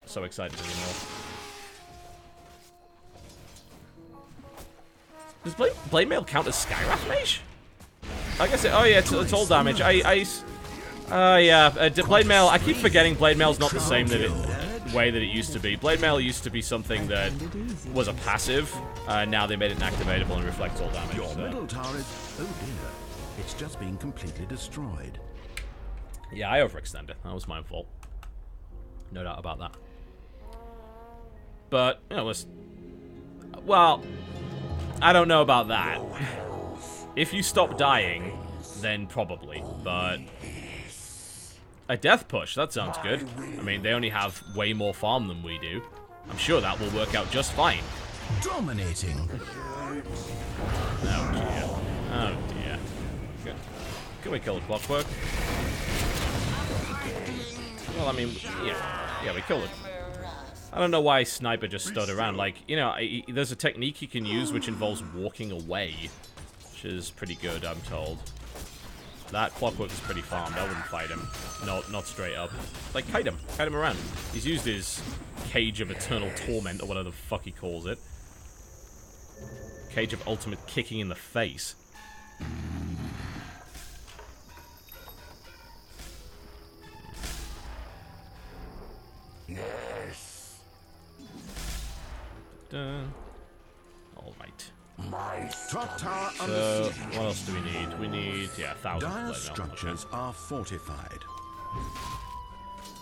so excited anymore. Does Blade Mail count as Skywrath Mage? I guess it... Oh, yeah, it's all damage. Blade Mail... I keep forgetting Blade Mail's not the same way that it used to be. Blade Mail used to be something that was a passive. Now they made it inactivatable and reflects all damage. Your middle tower is... Oh, dear. It's just being completely destroyed. Yeah, I overextended. That was my fault. No doubt about that. But, you know, well, I don't know about that. If you stop dying, then probably. But a death push, that sounds good. I mean, they only have way more farm than we do. I'm sure that will work out just fine. Dominating. Oh, dear. Oh, dear. Good. Can we kill the Clockwork? Well, I mean, yeah, we killed it. I don't know why Sniper just stood around. Like, you know, there's a technique you can use which involves walking away, which is pretty good, I'm told. That Clockwork is pretty farmed. I wouldn't fight him. No, not straight up. Like, kite him around. He's used his Cage of Eternal Torment, or whatever the fuck he calls it. Cage of Ultimate Kicking in the Face. Yes. All right. My top tower So, what else do we need? We need, yeah, 1,000. Dire structures are fortified.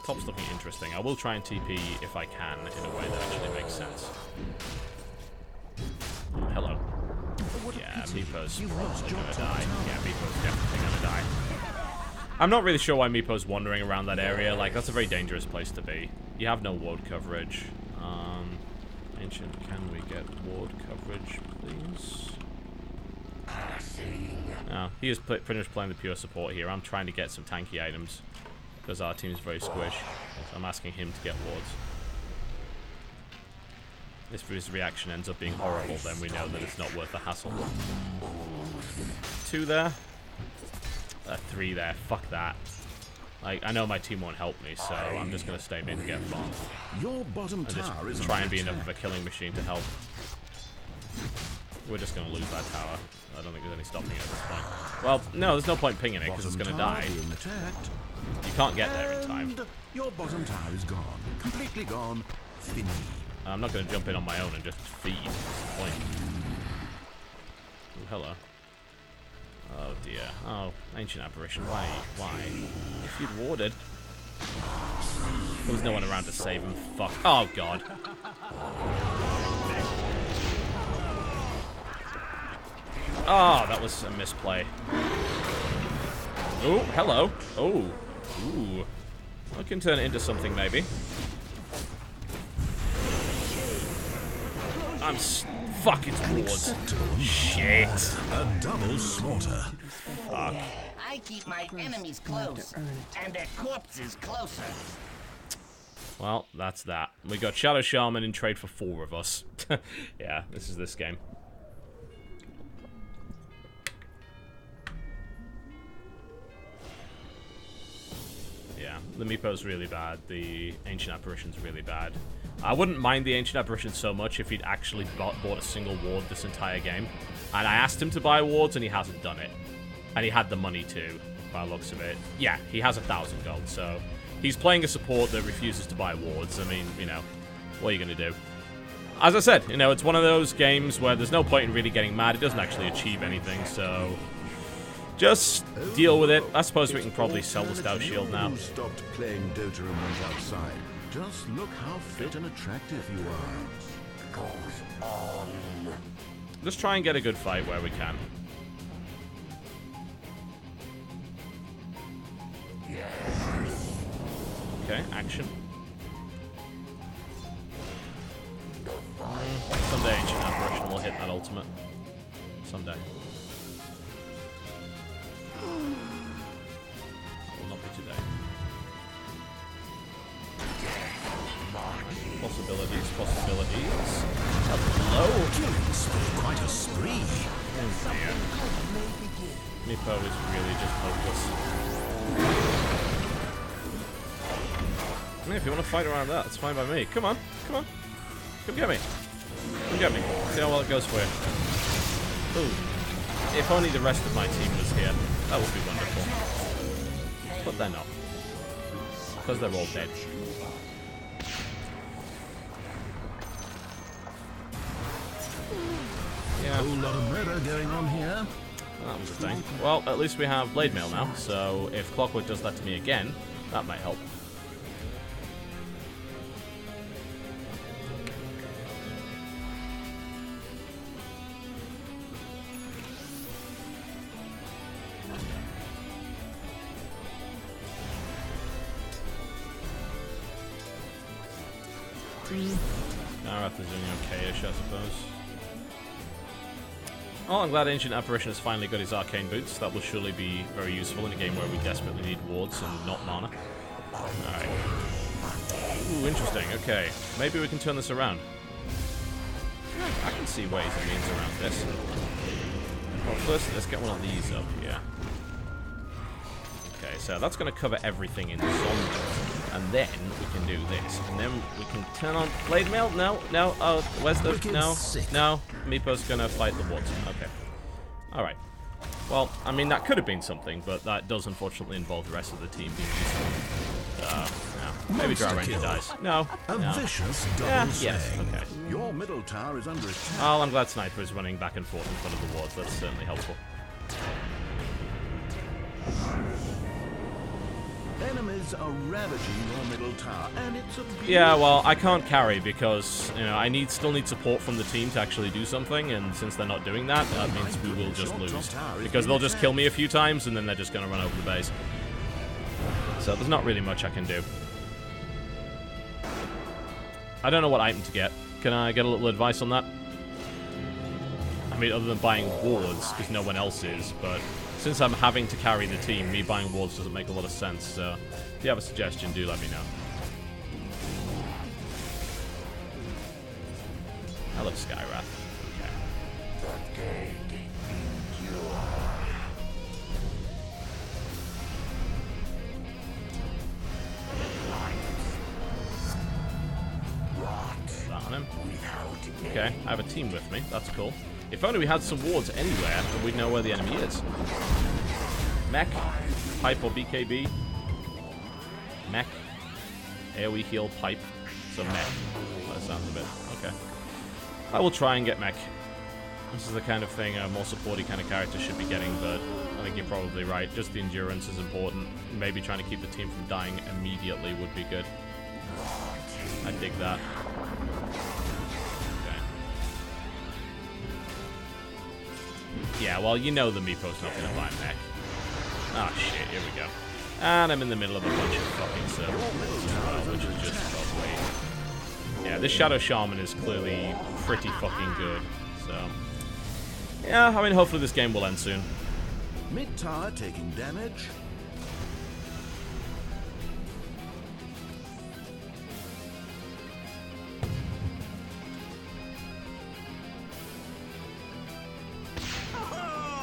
Top's looking interesting. I will try and TP if I can in a way that actually makes sense. Hello. Yeah, Meepo's probably gonna die. Yeah, Meepo's definitely gonna die. I'm not really sure why Meepo's wandering around that area. Like, that's a very dangerous place to be. You have no ward coverage. Ancient, can we get ward coverage, please? No, he is pretty much playing the pure support here. I'm trying to get some tanky items because our team is very squish. So I'm asking him to get wards. If his reaction ends up being horrible, then we know that it's not worth the hassle. 2 there. 3 there. Fuck that. Like, I know my team won't help me, so I'm just going to stay mid and get farm. Your bottom tower is try and be enough of a killing machine to help. We're just going to lose that tower. I don't think there's any stopping it at this point. Well, no, there's no point pinging it because it's going to die. You can't get there in time. Your bottom tower is gone. Completely gone. Fini. I'm not going to jump in on my own and just feed. That's the point. Ooh, hello. Oh dear. Oh, Ancient Apparition. Why? If you'd warded. There was no one around to save him. Fuck. Oh god. Oh, that was a misplay. Oh, hello. Oh. Ooh. I can turn it into something maybe. Fuck, it's wards. Shit. A double slaughter. Fuck. I keep my enemies close, and their corpses closer. Well, that's that. We got Shadow Shaman in trade for 4 of us. Yeah, this is this game. Yeah, the Meepo's really bad. The Ancient Apparition's really bad. I wouldn't mind the Ancient Apparition so much if he'd actually bought a single ward this entire game. And I asked him to buy wards, and he hasn't done it. And he had the money too, by the looks of it. Yeah, he has 1,000 gold, so... He's playing a support that refuses to buy wards. I mean, you know, what are you going to do? As I said, you know, it's one of those games where there's no point in really getting mad. It doesn't actually achieve anything, so... Just deal with it. I suppose we can probably sell the Stout Shield now. Stopped playing Dota and went outside. Just look how fit and attractive you are. Goes on. Let's try and get a good fight where we can. Yes. Okay, action. Someday Ancient Apparition will hit that ultimate. Someday. Will not be today. Possibilities. Hello. Quite a spree. Oh dear. Meepo is really just hopeless. Yeah, if you want to fight around that, it's fine by me. Come on, come on. Come get me. Come get me. See how well it goes for you. Ooh. If only the rest of my team was here. That would be wonderful. But they're not. Because they're all dead. Yeah. A whole lot of murder going on here. Well, that was a thing. Well, at least we have Blade Mail now, so if Clockwork does that to me again, that might help. Narath is doing okay-ish, I suppose. Oh, I'm glad Ancient Apparition has finally got his arcane boots. That will surely be very useful in a game where we desperately need wards and not mana. Alright. Ooh, interesting. Okay. Maybe we can turn this around. I can see ways and means around this. Well, first, let's get one of these up here. Okay, so that's going to cover everything in zombies. And then we can do this. And then we can turn on Blade Mail. No, no. Oh, where's the... No, no. Meepo's going to fight the wards. Okay. Alright. Well, I mean, that could have been something, but that does unfortunately involve the rest of the team being useful. No. Maybe Dry Ranger dies. No. A no. vicious double yes, okay. Your middle tower is under attack. Well, I'm glad Sniper is running back and forth in front of the wards. That's certainly helpful. Enemies are ravaging your middle tower, and it's a Yeah, well, I can't carry because, you know, I still need support from the team to actually do something, and since they're not doing that, that means we will just lose. Because they'll just kill me a few times, and then they're just going to run over the base. So there's not really much I can do. I don't know what item to get. Can I get a little advice on that? I mean, other than buying wards, because no one else is, but since I'm having to carry the team, me buying wards doesn't make a lot of sense, so if you have a suggestion, do let me know. I love Skyrath. Okay. That on him. Okay, I have a team with me. That's cool. If only we had some wards anywhere, and we'd know where the enemy is. Mech, pipe or BKB. Mech, AoE heal, pipe. So mech. That sounds a bit... Okay. I will try and get mech. This is the kind of thing a more supporty kind of character should be getting, but I think you're probably right. Just the endurance is important. Maybe trying to keep the team from dying immediately would be good. I dig that. Yeah, well, you know the Meepo's not going to buy mech. Ah, shit, here we go. And I'm in the middle of a bunch of fucking circles as well, which is just about wait. Yeah, this Shadow Shaman is clearly pretty fucking good, so... Yeah, I mean, hopefully this game will end soon. Mid tower taking damage.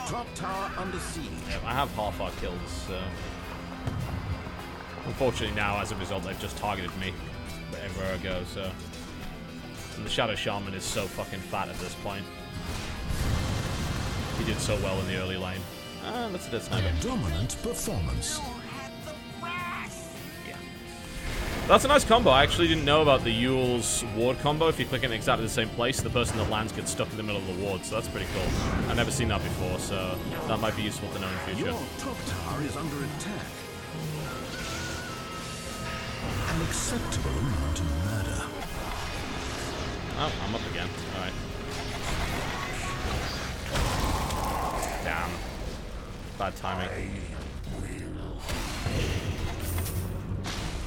Top tower under siege. Yeah, I have half our kills, so... Unfortunately now, as a result, they've just targeted me wherever I go, so... And the Shadow Shaman is so fucking fat at this point. He did so well in the early lane. Ah, that's a dead sniper. Dominant performance. Yeah. That's a nice combo. I actually didn't know about the Yule's ward combo. If you click in exactly the same place, the person that lands gets stuck in the middle of the ward, so that's pretty cool. I've never seen that before, so that might be useful to know in the future. Your top tower is under attack. An acceptable amount of murder. Oh, I'm up again. Alright. Damn. Bad timing.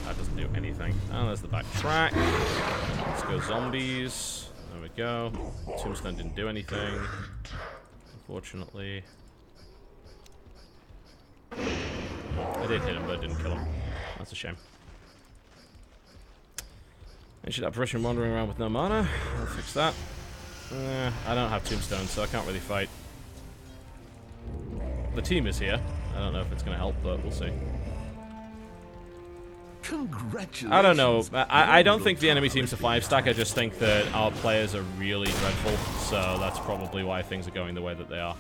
That doesn't do anything. Oh, there's the back track. Let's go zombies. There we go. Tombstone didn't do anything. Unfortunately. I did hit him, but I didn't kill him. That's a shame. Ancient Apparition wandering around with no mana. I'll fix that. I don't have Tombstone, so I can't really fight. The team is here. I don't know if it's going to help, but we'll see. Congratulations. I don't know. I don't think the enemy team's a 5-stack. I just think that our players are really dreadful. So that's probably why things are going the way that they are.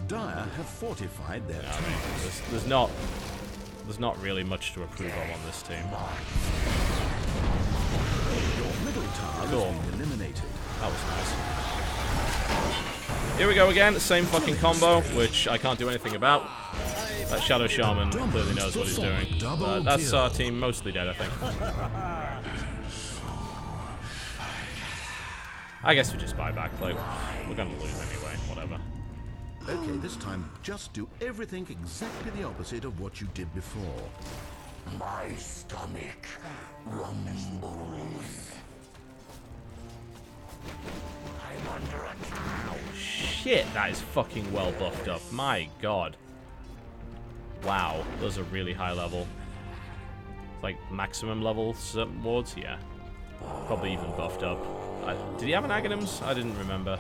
Dire have fortified their I mean, there's not really much to approve of on this team. Your middle tower has been eliminated. That was nice. Here we go again. Same fucking combo, which I can't do anything about. That Shadow Shaman clearly knows what he's doing. That's our team mostly dead, I think. I guess we just buy back. Like, we're gonna lose anyway. Whatever. Okay, this time just do everything exactly the opposite of what you did before. My stomach rumbles. I'm under attack. Shit, that is fucking well buffed up. My god. Wow, those are really high level. Like maximum level wards? Yeah. Probably even buffed up. Did he have an Aghanims? I didn't remember.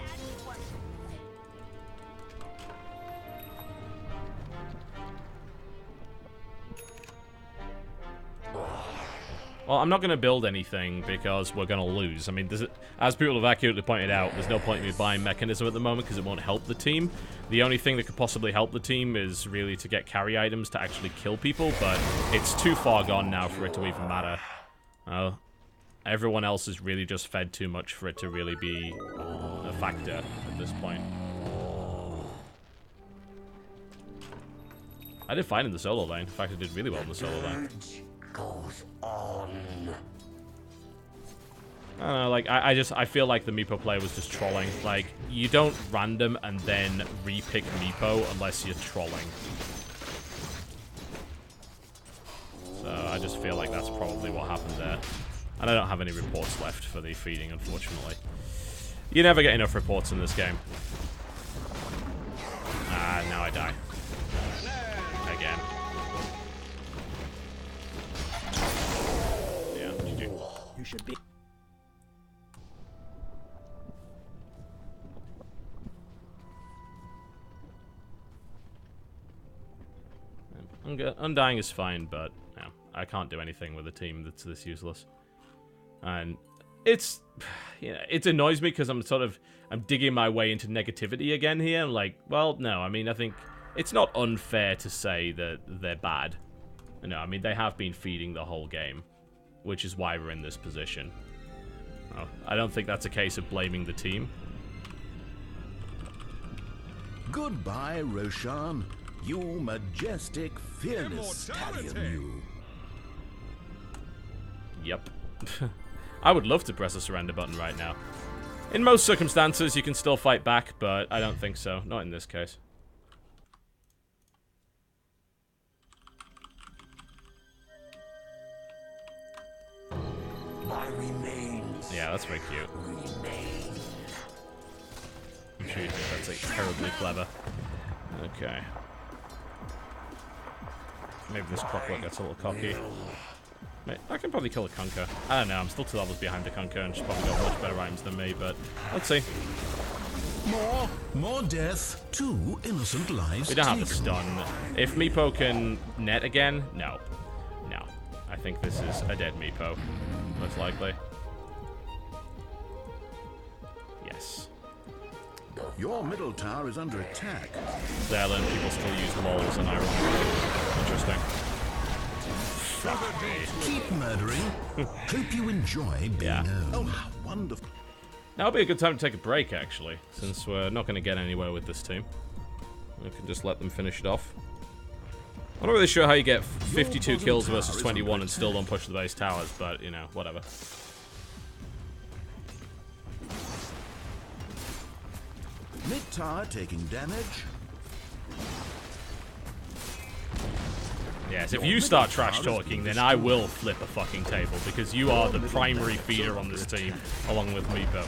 Well, I'm not going to build anything because we're going to lose. I mean, as people have accurately pointed out, there's no point in me buying Mechanism at the moment because it won't help the team. The only thing that could possibly help the team is really to get carry items to actually kill people, but it's too far gone now for it to even matter. Everyone else is really just fed too much for it to really be a factor at this point. I did fine in the solo lane. In fact, I did really well in the solo lane. Goes on. I don't know, like, I feel like the Meepo player was just trolling. Like, you don't random and then re-pick Meepo unless you're trolling. So, I just feel like that's probably what happened there. And I don't have any reports left for the feeding, unfortunately. You never get enough reports in this game. Ah, now I die. Again. Yeah, GG. You should be. Undying is fine, but no, I can't do anything with a team that's this useless. And it's, you know, it annoys me because I'm digging my way into negativity again here. I'm like, well, no, I mean, I think it's not unfair to say that they're bad. No, I mean, they have been feeding the whole game, which is why we're in this position. Well, I don't think that's a case of blaming the team. Goodbye, Roshan. You majestic, fearless stallion, you. Yep. I would love to press a surrender button right now. In most circumstances, you can still fight back, but I don't think so. Not in this case. My remains. Yeah, that's very cute. I'm sure you think that's like terribly clever. Okay. Maybe this clockwork gets a little cocky. Mate, I can probably kill a Kunkka. I don't know, I'm still 2 levels behind the Kunkka and she's probably got much better items than me, but let's see. More death. 2 innocent lives. We don't have the stun. If Meepo can net again, no. No. I think this is a dead Meepo, most likely. Yes. Your middle tower is under attack. Zerlin, people still use lols and iron. Interesting. Keep murdering. Hope you enjoy being owned. Oh, how wonderful. Now would be a good time to take a break, actually, since we're not going to get anywhere with this team. We can just let them finish it off. I'm not really sure how you get 52 kills versus 21 and still don't push the base towers, but, you know, whatever. Mid tower taking damage. Yes, if you start trash talking, then I will flip a fucking table, because you are the primary feeder on this team, along with Meepo.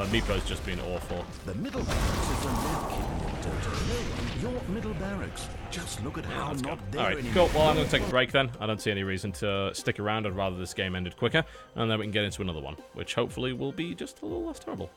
Meepo's just been awful. The middle barracks is a left kidney, Dota. Your middle barracks. Just look at how not there Alright, anymore. cool. Well, I'm going to take a break then. I don't see any reason to stick around. I'd rather this game ended quicker, and then we can get into another one, which hopefully will be just a little less terrible.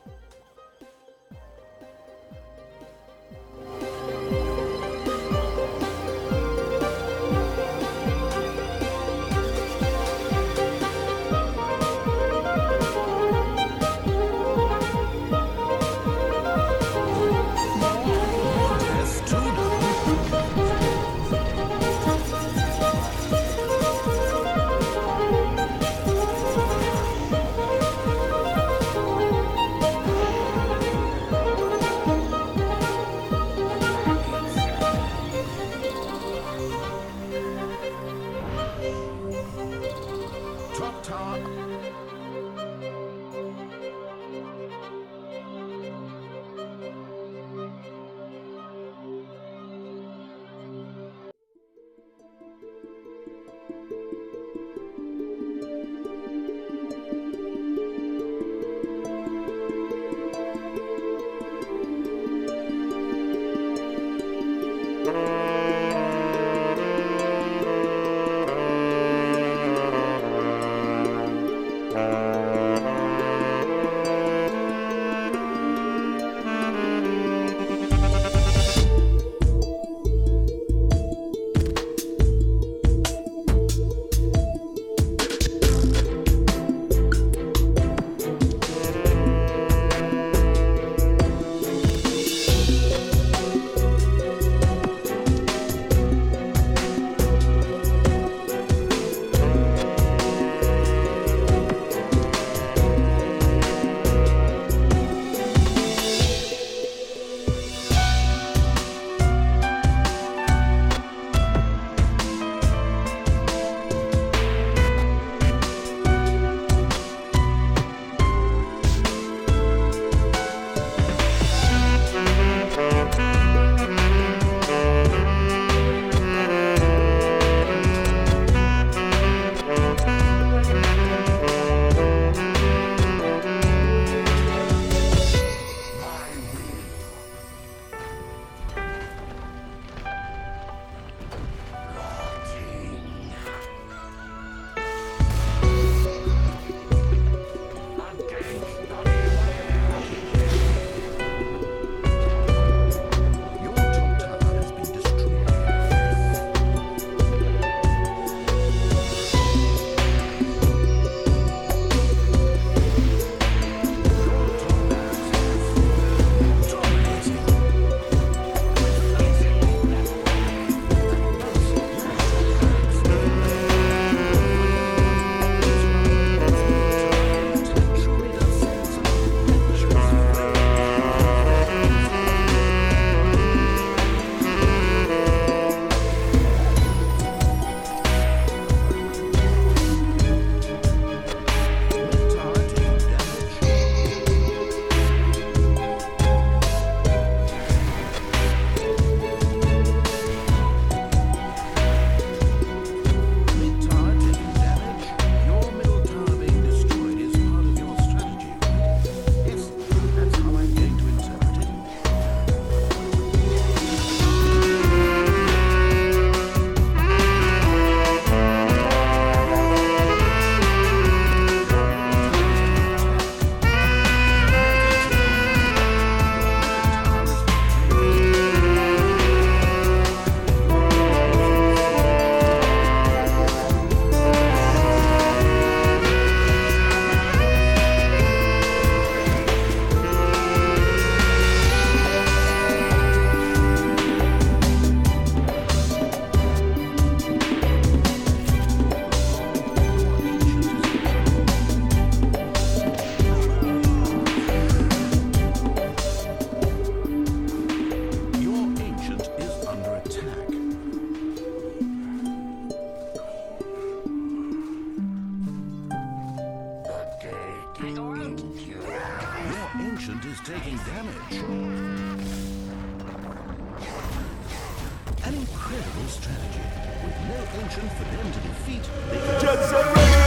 I won't. Your ancient is taking damage. An incredible strategy. With no ancient for them to defeat, they can Jet Set Radio!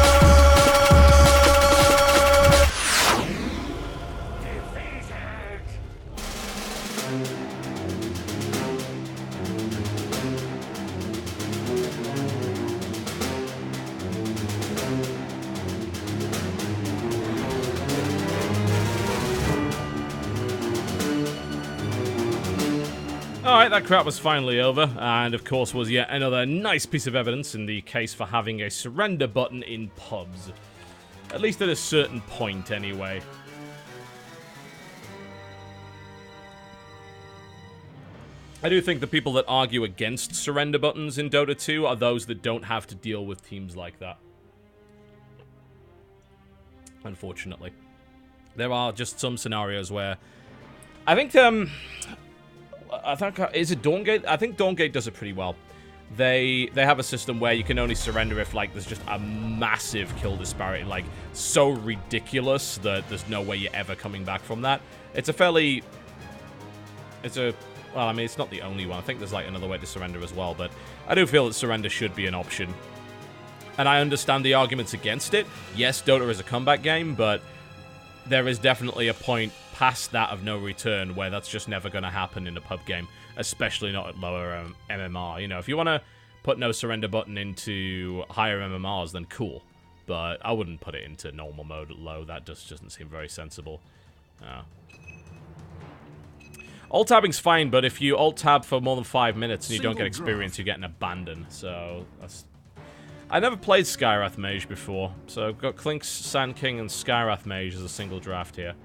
Alright, that crap was finally over, and of course was yet another nice piece of evidence in the case for having a surrender button in pubs. At least at a certain point, anyway. I do think the people that argue against surrender buttons in Dota 2 are those that don't have to deal with teams like that. Unfortunately. There are just some scenarios where... I think, is it Dawngate? I think Dawngate does it pretty well. They have a system where you can only surrender if, like, there's just a massive kill disparity, like, so ridiculous that there's no way you're ever coming back from that. It's a fairly... Well, I mean, it's not the only one. I think there's, like, another way to surrender as well, but I do feel that surrender should be an option. And I understand the arguments against it. Yes, Dota is a comeback game, but there is definitely a point past that of no return where that's just never going to happen in a pub game, especially not at lower MMR. You know, if you want to put no surrender button into higher MMRs, then cool. But I wouldn't put it into normal mode at low. That just doesn't seem very sensible. Alt-tabbing's fine, but if you alt-tab for more than 5 minutes and you don't get experience, you're getting abandoned. So, that's... I never played Skywrath Mage before, so I've got Clink's Sand King and Skywrath Mage as a single draft here.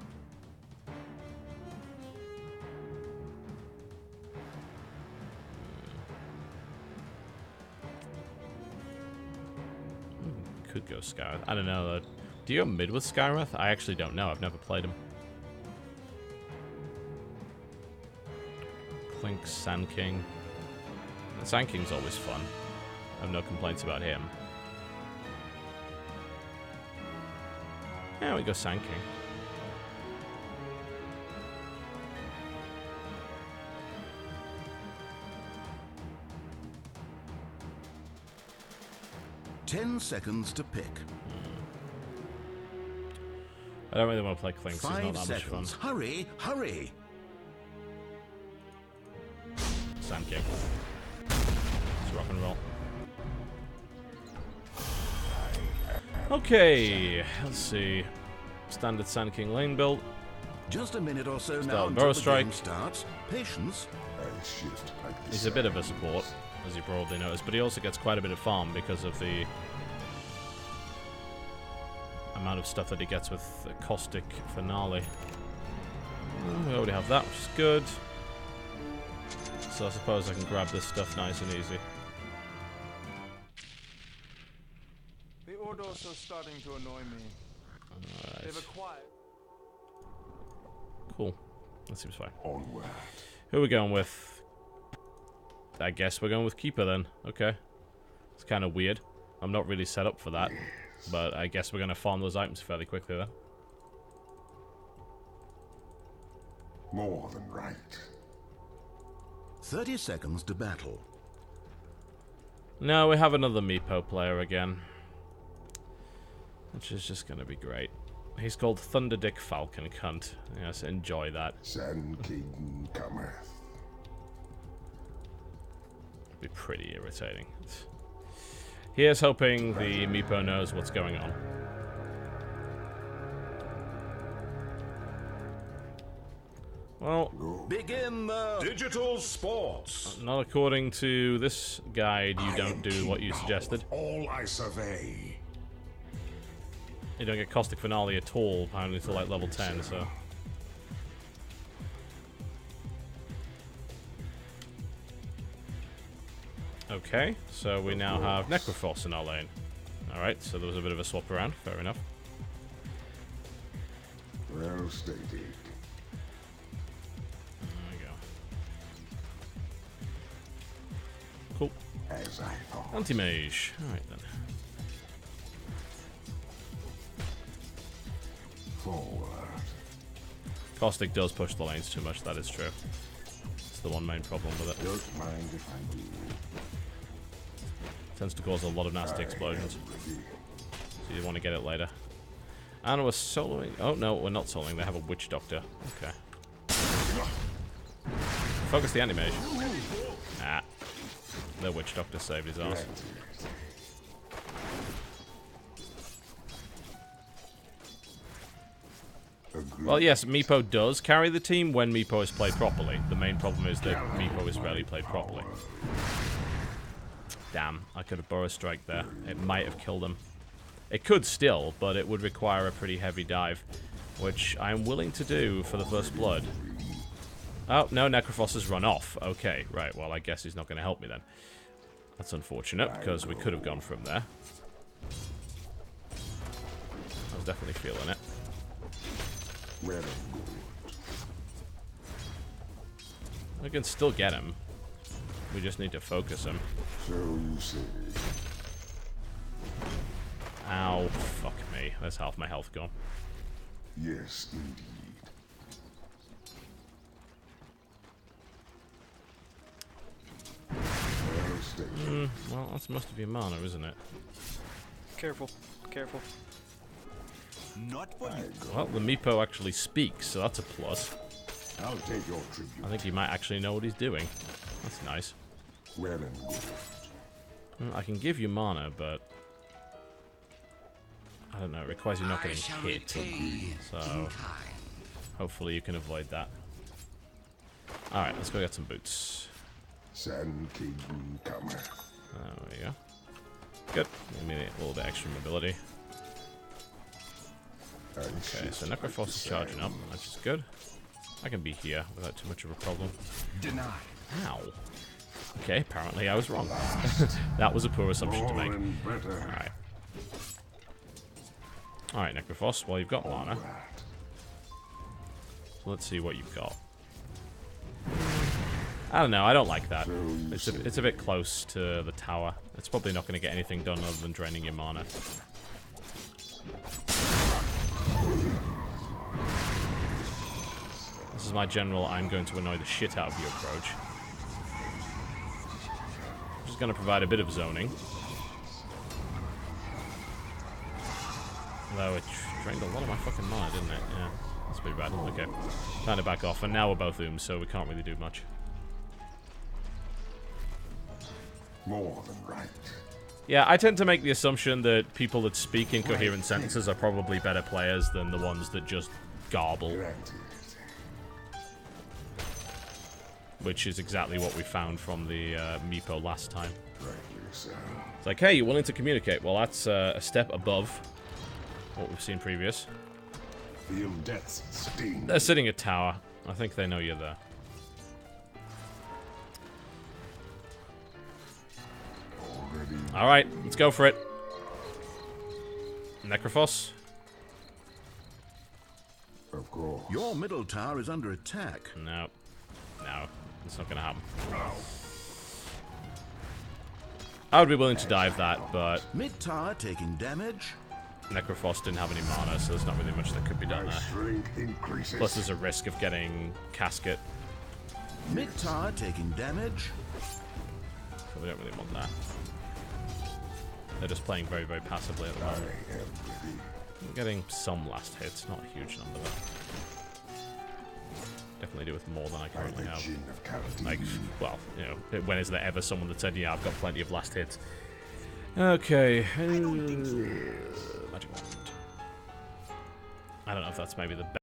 Could go Skywrath. I don't know. Do you go mid with Skywrath? I actually don't know. I've never played him. Clink, Sand King. The Sand King's always fun. I have no complaints about him. Yeah, we go Sand King. Ten seconds to pick. I don't really want to play Clink, so it's not 5 that much fun. seconds. Hurry, hurry. Sand King. Let's rock and roll. Okay, let's see. Standard Sand King lane build. Just a minute or so now Burrow until the Strike. game starts. Patience. He's a bit of a support, as you probably noticed, but he also gets quite a bit of farm because of the amount of stuff that he gets with the Caustic Finale. We already have that, which is good. So I suppose I can grab this stuff nice and easy. The Ordos are starting to annoy me. Alright. They've acquired... Cool. That seems fine. Onward. Who are we going with? I guess we're going with Keeper then. Okay. It's kind of weird. I'm not really set up for that. But I guess we're going to farm those items fairly quickly then. More than right. 30 seconds to battle. No, we have another Meepo player again. Which is just going to be great. He's called Thunderdick Falcon Cunt. Yes, enjoy that. Sand King cometh. Be pretty irritating. Here's hoping the Meepo knows what's going on. Well, Begin the digital sports. not according to this guide, you don't do what you suggested. All I survey. You don't get Caustic Finale at all, apparently, until like level 10, so... Okay, so we now have Necrophos in our lane. Alright, so there was a bit of a swap around, fair enough. Well stated. There we go. Cool. As I thought. Anti-mage. Alright then. forward. Caustic does push the lanes too much, that is true. It's the one main problem with it. Don't mind if I do. Tends to cause a lot of nasty explosions. Ready. So you want to get it later. And we're soloing. Oh no, we're not soloing. They have a witch doctor. Okay. Focus the anti-mage. Ah. The witch doctor saved his ass. Well, yes, Meepo does carry the team when Meepo is played properly. The main problem is that Meepo is rarely played properly. Damn, I could have Burrow Strike there. It might have killed him. It could still, but it would require a pretty heavy dive, which I'm willing to do for the first blood. Oh, no, Necrophos has run off. Okay, right, well, I guess he's not going to help me then. That's unfortunate, because we could have gone from there. I was definitely feeling it. We can still get him. We just need to focus him. So you say. Ow, fuck me. There's half my health gone. Yes, indeed. Well, that's most of your mana, isn't it? Careful. Careful. Not for you. Well, the Meepo actually speaks, so that's a plus. I'll take your tribute. I think he might actually know what he's doing. That's nice. Well and good. Well, I can give you mana, but I don't know. It requires you not getting hit. So hopefully you can avoid that. All right, let's go get some boots. Sand King Comer. There we go. Good. Give me a little bit extra mobility. Okay, so Necrophos is charging up, which is good. I can be here without too much of a problem. Denied. Ow. Okay, apparently I was wrong. That was a poor assumption to make. Alright. Alright, Necrophos, well, you've got mana. So let's see what you've got. I don't know, I don't like that. It's a bit close to the tower. It's probably not going to get anything done other than draining your mana. This is my general I'm going to annoy the shit out of you approach. I'm just going to provide a bit of zoning. Although it drained a lot of my fucking mana, didn't it? Yeah, that's pretty bad. Okay, time to back off. And now we're both ooms, so we can't really do much. More than right. Yeah, I tend to make the assumption that people that speak in coherent sentences are probably better players than the ones that just garble. Granted. Which is exactly what we found from the Meepo last time. Rightly so. It's like, hey, you're willing to communicate. Well, that's a step above what we've seen previous. Feel death's sting. They're sitting at tower. I think they know you're there. Already. Alright, let's go for it. Necrophos. Of course. Your middle tower is under attack. No. No. It's not gonna happen. I would be willing to dive that, but Mid tower taking damage. Necrophos didn't have any mana, so there's not really much that could be done My there. strength increases. Plus there's a risk of getting Casket, Mid tower taking damage. so we don't really want that. They're just playing very, very passively at the I moment. am ready. I'm getting some last hits, not a huge number though. Definitely do with more than I currently By the have. gin of Caldine. Like, well, you know, when is there ever someone that said, yeah, I've got plenty of last hits? Okay. Magic Wand. I don't know if that's maybe the best.